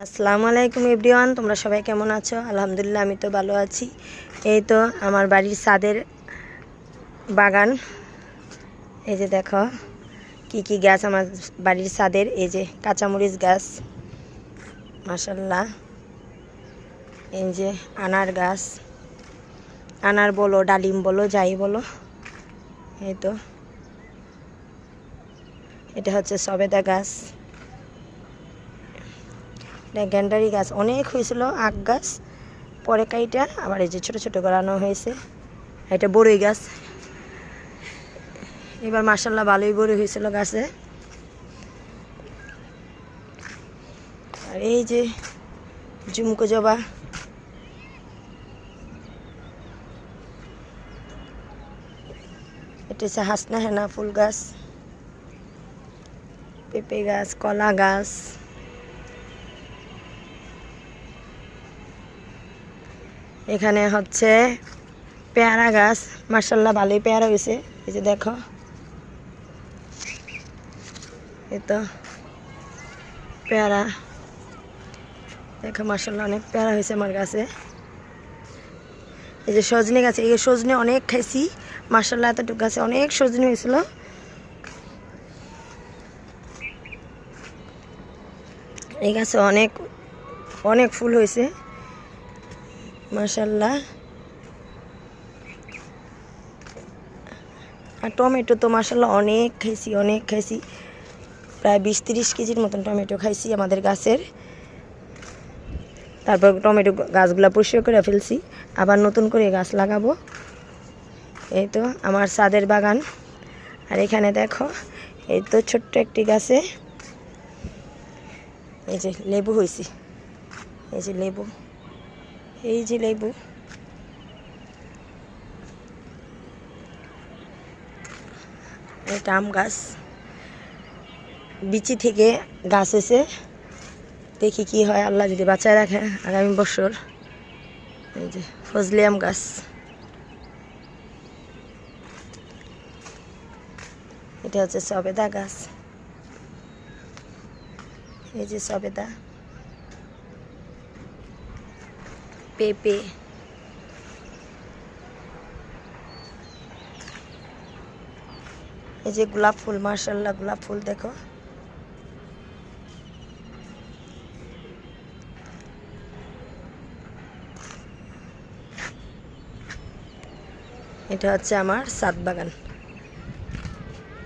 আসসালামু আলাইকুম এভরিওয়ান, তোমরা সবাই কেমন আছো? আলহামদুলিল্লাহ, আমি তো ভালো আছি। এই তো আমার বাড়ির ছাদের বাগান। এই যে দেখো কি কি গাছ আমার বাড়ির ছাদের। এই যে কাঁচামরিচ গাছ, মাশাল্লাহ। এই যে আনার গাছ, আনার বলো ডালিম বলো যাই বলো। এই তো এটা হচ্ছে সবেদা গাছ, গ্যান্ডারি গাছ অনেক হয়েছিল, আখ গাছ পরে কাইটা আবার এই যে ছোটো ছোটো করানো হয়েছে। এটা বড়ই গাছ, এবার মাশাল্লাহ ভালোই বড়ই হয়েছিল গাছে। আর এই যে ঝুমকো জবা, এটা হচ্ছে হাসনা হেনা ফুল গাছ, পেঁপে গাছ, কলা গাছ, এখানে হচ্ছে পেয়ারা গাছ, মাশাল্লাহ ভালোই পেয়ারা হয়েছে। এই যে দেখো, এই তো পেয়ারা দেখো মাশাল্লাহ অনেক পেয়ারা হয়েছে আমার গাছে। এই যে সজনে গাছে, এই সজনে অনেক খাইছি মাশাল্লাহ, এতটুকু গাছে অনেক সজনে হয়েছিল। এই গাছে অনেক অনেক ফুল হয়েছে মাশাল্লাহ। আর টমেটো তো মাশাল্লাহ অনেক খাইছি, প্রায় 20-30 কেজির মতন টমেটো খাইছি আমাদের গাছের। তারপর টমেটো গাছগুলো পরিষ্কার করে ফেলছি, আবার নতুন করে গাছ লাগাবো। এই তো আমার ছাদের বাগান। আর এখানে দেখো, এই তো ছোট্ট একটি গাছে এই যে লেবু হয়েছে, এই যে লেবু, এই যে লেবু। এটা আম গাছ, বিচি থেকে গাছ হয়েছে, দেখি কি হয়, আল্লাহ যদি বাঁচায় রাখে আগামী বছর। এই যে ফজলি আম গাছ, এটা হচ্ছে সবেদা গাছ, এই যে সবেদা, পেঁপে, এই যে গোলাপ ফুল, মাশাল্লাহ গোলাপ ফুল দেখো। এটা হচ্ছে আমার ছাদ বাগান।